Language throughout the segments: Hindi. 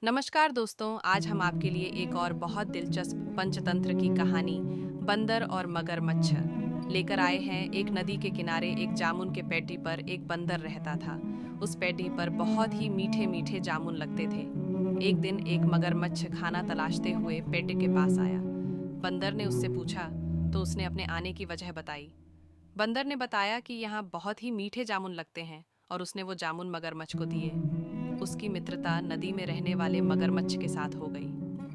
नमस्कार दोस्तों, आज हम आपके लिए एक और बहुत दिलचस्प पंचतंत्र की कहानी बंदर और मगरमच्छ लेकर आए हैं। एक नदी के किनारे एक जामुन के पेड़ी पर एक बंदर रहता था। उस पेड़ी पर बहुत ही मीठे मीठे जामुन लगते थे। एक दिन एक मगरमच्छ खाना तलाशते हुए पेड़ी के पास आया। बंदर ने उससे पूछा तो उसने अपने आने की वजह बताई। बंदर ने बताया कि यहाँ बहुत ही मीठे जामुन लगते हैं और उसने वो जामुन मगरमच्छ को दिए। उसकी मित्रता नदी में रहने वाले मगरमच्छ के साथ हो गई।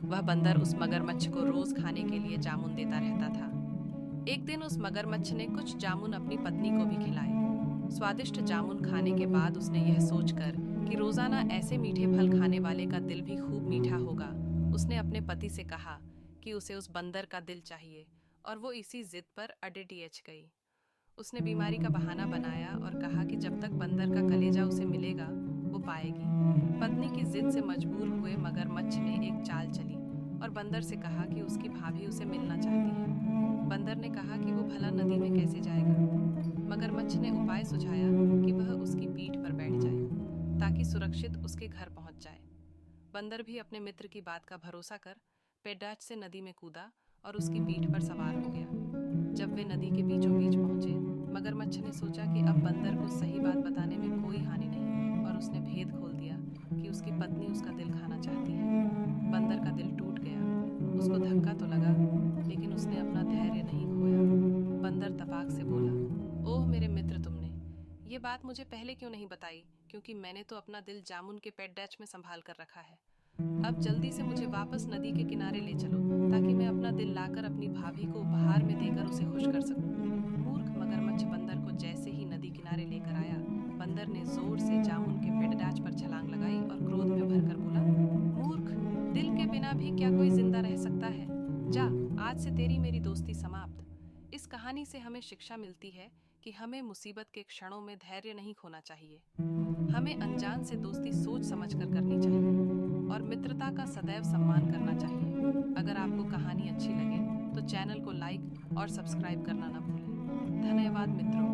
वह बंदर उस मगरमच्छ को रोज खाने के लिए जामुन देता रहता था। एक दिन उस मगरमच्छ ने कुछ जामुन अपनी पत्नी को भी खिलाए। स्वादिष्ट जामुन खाने के बाद उसने यह सोचकर कि रोजाना ऐसे मीठे फल खाने वाले का दिल भी खूब मीठा होगा, उसने अपने पति से कहा कि उसे उस बंदर का दिल चाहिए और वो इसी जिद पर अड़ियच गई। उसने बीमारी का बहाना बनाया और कहा कि जब तक बंदर का कलेजा उसे मिलेगा वो पाएगी। पत्नी की जिद से मजबूर हुए मगरमच्छ ने एक चाल चली और बंदर से कहा कि उसकी भाभी उसे मिलना चाहती है। बंदर ने कहा कि वो भला नदी में कैसे जाएगा। मगरमच्छ ने उपाय सुझाया कि वह उसकी पीठ पर बैठ जाए ताकि सुरक्षित उसके घर पहुंच जाए। बंदर भी अपने मित्र की बात का भरोसा कर पेड्डाच से नदी में कूदा और उसकी पीठ पर सवार हो गया। जब वे नदी के बीचों बीच पहुंचे, मगरमच्छ ने सोचा कि अब बंदर को सही बात बताने में कोई हानि नहीं और उसने भेद खोल दिया कि उसकी पत्नी उसका दिल खाना चाहती है। बंदर का दिल टूट गया। उसको धक्का तो लगा, लेकिन उसने अपना धैर्य नहीं खोया। बंदर तपाक से बोला, ओह मेरे मित्र, तुमने ये बात मुझे पहले क्यों नहीं बताई, क्योंकि मैंने तो अपना दिल जामुन के पेट में संभाल कर रखा है। अब जल्दी से मुझे वापस नदी के किनारे ले चलो ताकि मैं अपना दिल लाकर अपनी भाभी को उपहार में देकर उसे खुश कर सकूं। मूर्ख मगरमच्छ बंदर को जैसे ही नदी किनारे लेकर आया, बंदर ने जोर से जामुन के पेड़डाच पर छलांग लगाई और क्रोध में भरकर बोला, मूर्ख, दिल के बिना भी क्या कोई जिंदा रह सकता है। जा, आज से तेरी मेरी दोस्ती समाप्त। इस कहानी से हमें शिक्षा मिलती है कि हमें मुसीबत के क्षणों में धैर्य नहीं खोना चाहिए। हमें अनजान से दोस्ती सोच समझ कर करनी चाहिए और मित्रता का सदैव सम्मान करना चाहिए। अगर आपको कहानी अच्छी लगे तो चैनल को लाइक और सब्सक्राइब करना ना भूलें। धन्यवाद मित्रों।